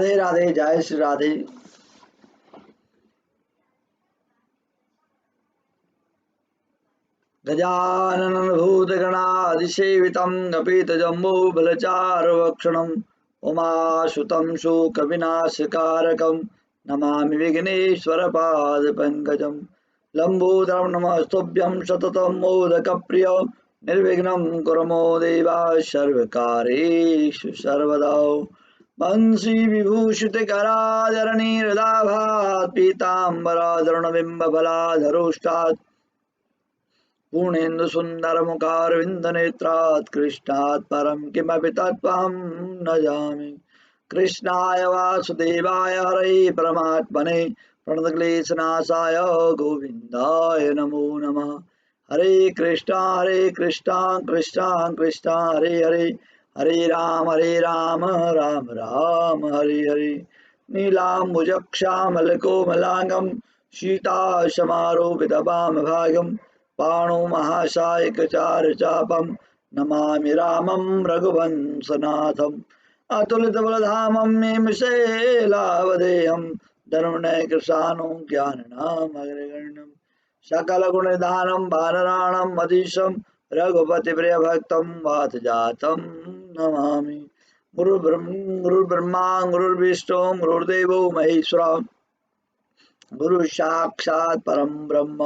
राधे राधे, जय श्री राधे। गजाननं भूतगणाधिसेवितं कपितजम्बूफलचारुभक्षणं उमासुतं शोकविनाशकारकं नमामि विघ्नेश्वरपादपङ्कजं। लम्बोदरं नमस्तुभ्यं सततं मोदकप्रिय निर्विघ्नं कुरु मो देव सर्वकार्येषु सर्वदा। वंशी विभूषितकरादरणीरदाभात् पीताम्बराधरणबिम्बफलाधरोष्टात् पूर्णेन्दु सुन्दरमुखारविन्दनेत्रात् कृष्णात् परं किमपि तत्त्वं न जानामि। कृष्णाय वासुदेवाय हरये परमात्मने प्रणतक्लेशनाशाय गोविन्दाय नमो नमः। हरे कृष्णा कृष्णा कृष्णा हरे हरे, हरे राम राम राम हरे हरे। नीलाम्बुजक्षामलकोमलांगं सीतासमारोपितवामभागं पाणौ महासायकचारुचापं नमामि रामं रघुवंशनाथम्। अतुलितबलधामं नेमिषैलावदेहं धर्मनयकृशानं ज्ञाननामग्रगण्यं सकलगुणनिधानं वानराणां मधीशं रघुपतिप्रियभक्तं वातजातं नमामि। गुरुर्ब्रह्मा गुरुर्विष्णु गुरुर्देवो महेश्वरः, गुरु साक्षात् परम ब्रह्म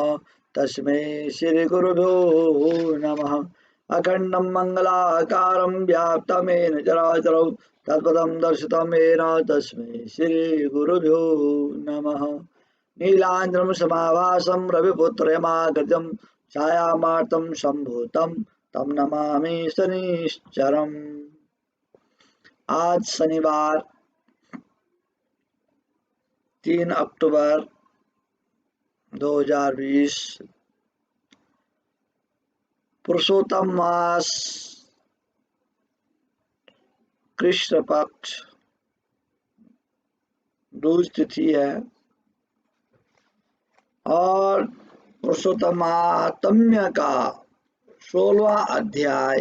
तस्मै श्री गुरुभ्यो नमः। अखंडं मंगलाकारं व्याप्तमेन चराचरं तत्पदं दर्शितं येन तस्मै श्री गुरुभ्यो नमः। नीलांजनं समाभासं रविपुत्रयमागतं छायामार्तं सम्भूतं तं नमामि शनिश्चरम्। आज शनिवार 3 अक्टूबर 2020 पुरुषोत्तम मास कृष्ण पक्ष दूज तिथि है और पुरुषोत्तम महात्म्य का 16वां अध्याय।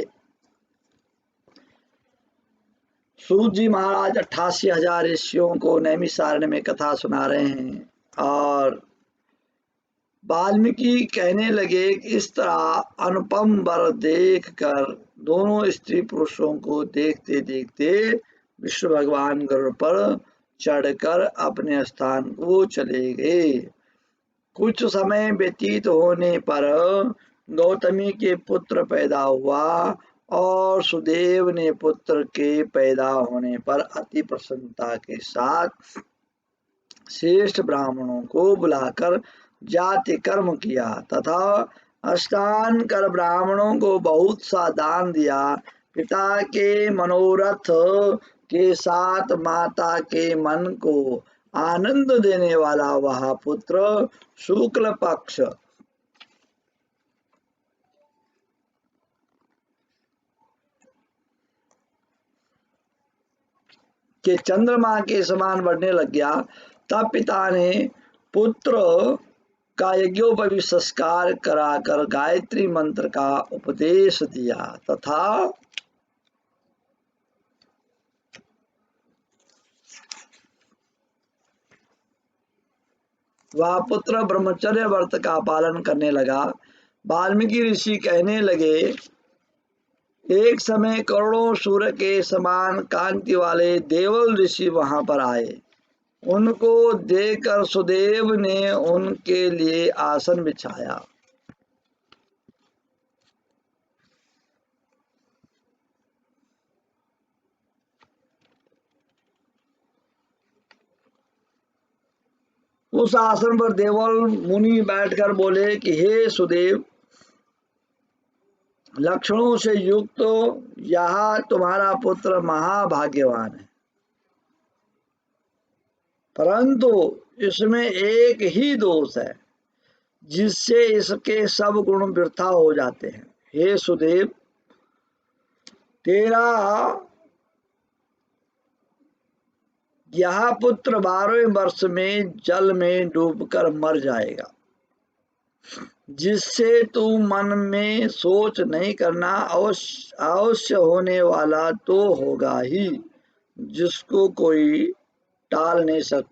सूत जी महाराज 88,000 ऋषियों को नैमिषारण्य में कथा सुना रहे हैं और वाल्मीकि कहने लगे कि इस तरह अनुपम वर देखकर दोनों स्त्री पुरुषों को देखते देखते विष्णु भगवान गरुड़ पर चढ़कर अपने स्थान को चले गए। कुछ समय व्यतीत होने पर गौतमी के पुत्र पैदा हुआ और सुदेव ने पुत्र के पैदा होने पर अति प्रसन्नता के साथ श्रेष्ठ ब्राह्मणों को बुलाकर जाति कर्म किया तथा स्नान कर ब्राह्मणों को बहुत सा दान दिया। पिता के मनोरथ के साथ माता के मन को आनंद देने वाला वह पुत्र शुक्ल पक्ष के चंद्रमा के समान बढ़ने लग गया। तब पिता ने पुत्र का यज्ञोपवीत संस्कार कराकर गायत्री मंत्र का उपदेश दिया तथा वह पुत्र ब्रह्मचर्य व्रत का पालन करने लगा। वाल्मीकि ऋषि कहने लगे, एक समय करोड़ों सूर्य के समान कांति वाले देवल ऋषि वहां पर आए। उनको देखकर सुदेव ने उनके लिए आसन बिछाया। उस आसन पर देवल मुनि बैठकर बोले कि हे सुदेव, लक्षणों से युक्त यह तुम्हारा पुत्र महाभाग्यवान है, परंतु इसमें एक ही दोष है जिससे इसके सब गुण वृथा हो जाते हैं। हे सुदेव, तेरा यह पुत्र 12वें वर्ष में जल में डूबकर मर जाएगा, जिससे तू मन में सोच नहीं करना, अवश्य होने वाला तो होगा ही, जिसको कोई टाल नहीं सक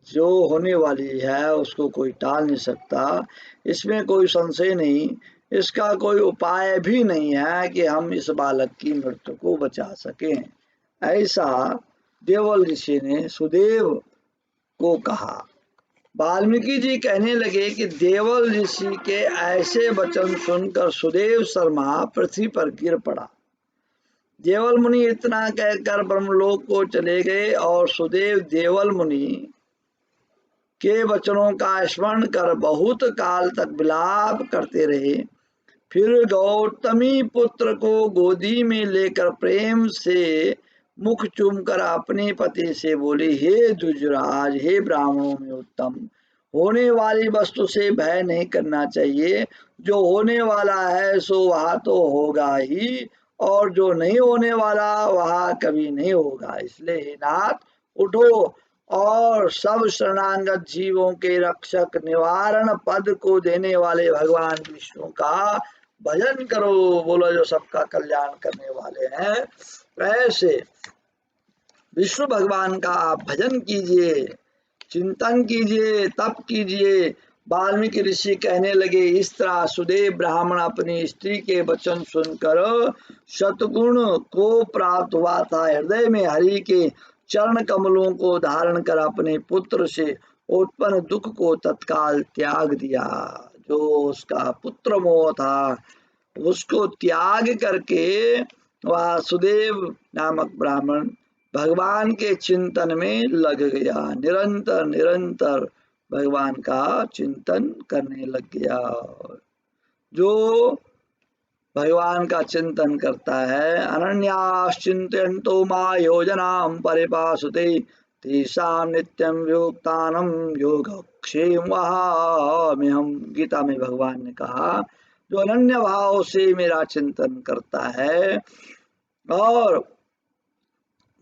जो होने वाली है उसको कोई टाल नहीं सकता, इसमें कोई संशय नहीं। इसका कोई उपाय भी नहीं है कि हम इस बालक की मृत्यु को बचा सकें। ऐसा देवल ऋषि ने सुदेव को कहा। वाल्मीकि जी कहने लगे कि देवल ऋषि के ऐसे वचन सुनकर सुदेव शर्मा पृथ्वी पर गिर पड़ा। देवल मुनि इतना कहकर ब्रह्मलोक को चले गए और सुदेव देवल मुनि के वचनों का स्मरण कर बहुत काल तक विलाप करते रहे। फिर गौतमी पुत्र को गोदी में लेकर प्रेम से मुख चूमकर अपने पति से बोली, हे द्विजराज, हे ब्राह्मणों में उत्तम, होने वाली वस्तु से भय नहीं करना चाहिए। जो होने वाला है सो वह तो होगा ही, और जो नहीं होने वाला वह कभी नहीं होगा। इसलिए हे नाथ, उठो और सब शरणागत जीवों के रक्षक निवारण पद को देने वाले भगवान विष्णु का भजन करो। बोलो, जो सबका कल्याण करने वाले हैं ऐसे विष्णु भगवान का आप भजन कीजिए, चिंतन कीजिए, तप कीजिए। वाल्मीकि ऋषि कहने लगे, इस तरह सुदेव ब्राह्मण अपनी स्त्री के वचन सुनकर सतगुण को प्राप्त हुआ था। हृदय में हरि के चरण कमलों को धारण कर अपने पुत्र से उत्पन्न दुख को तत्काल त्याग दिया। जो उसका पुत्र मोह था उसको त्याग करके वह सुदेव नामक ब्राह्मण भगवान के चिंतन में लग गया। निरंतर निरंतर भगवान का चिंतन करने लग गया। जो भगवान का चिंतन करता है, अनन्याश्चिन्तयन्तो मां योजनां परिपासते तेषां नित्यं वियुक्तानां योगक्षेमं वहाम्यहम्। गीता में भगवान ने कहा, जो अनन्य भाव से मेरा चिंतन करता है और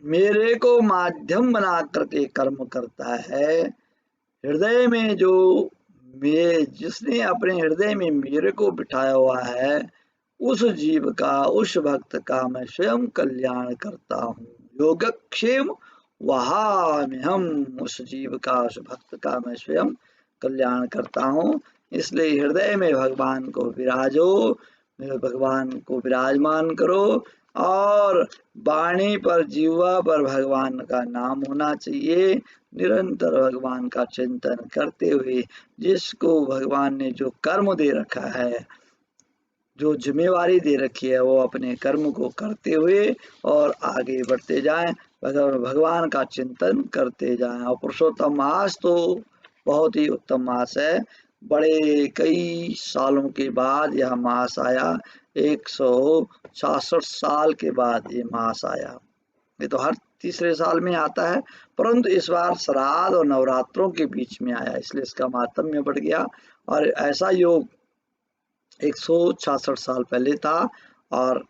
मेरे को माध्यम बना करके कर्म करता है, हृदय में जो जिसने अपने हृदय में मेरे को बिठाया हुआ है, उस जीव का, उस भक्त का मैं स्वयं कल्याण करता हूँ। योगक्षेम वहाम्यहम्, उस जीव का, उस भक्त का मैं स्वयं कल्याण करता हूँ। इसलिए हृदय में भगवान को विराजो, भगवान को विराजमान करो और वाणी पर, जीवा पर भगवान का नाम होना चाहिए। निरंतर भगवान का चिंतन करते हुए जिसको भगवान ने जो कर्म दे रखा है, जो जिम्मेवारी दे रखी है, वो अपने कर्म को करते हुए और आगे बढ़ते जाएं, भगवान का चिंतन करते जाएं। और पुरुषोत्तम मास तो बहुत ही उत्तम मास है। बड़े कई सालों के बाद यह मास आया, 166 साल के बाद ये मास आया। ये तो हर तीसरे साल में आता है, परंतु इस बार श्राद्ध और नवरात्रों के बीच में आया, इसलिए इसका महात्म्य बढ़ गया। और ऐसा योग 166 साल पहले था और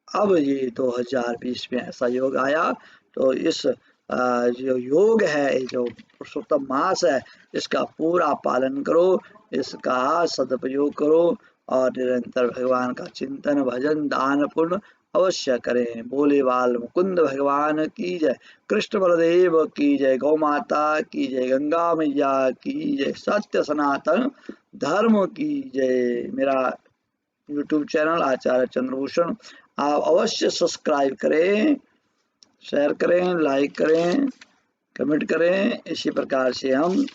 अब ये 2020 में ऐसा योग आया। तो इस जो योग है, जो पुरुषोत्तम मास है, इसका पूरा पालन करो, इसका सदुपयोग करो और निरंतर भगवान का चिंतन, भजन, दान, पुण्य अवश्य करें। बोले बाल मुकुंद भगवान की जय, कृष्ण बलदेव की जय, गौ माता की जय, गंगा मैया की जय, सत्य सनातन धर्म की जय। मेरा YouTube चैनल आचार्य चंद्रभूषण आप अवश्य सब्सक्राइब करें, शेयर करें, लाइक करें, कमेंट करें। इसी प्रकार से हम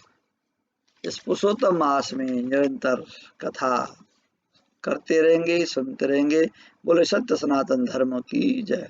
इस पुरुषोत्तम मास में निरंतर कथा करते रहेंगे, सुनते रहेंगे। बोले सत्य सनातन धर्म की जय।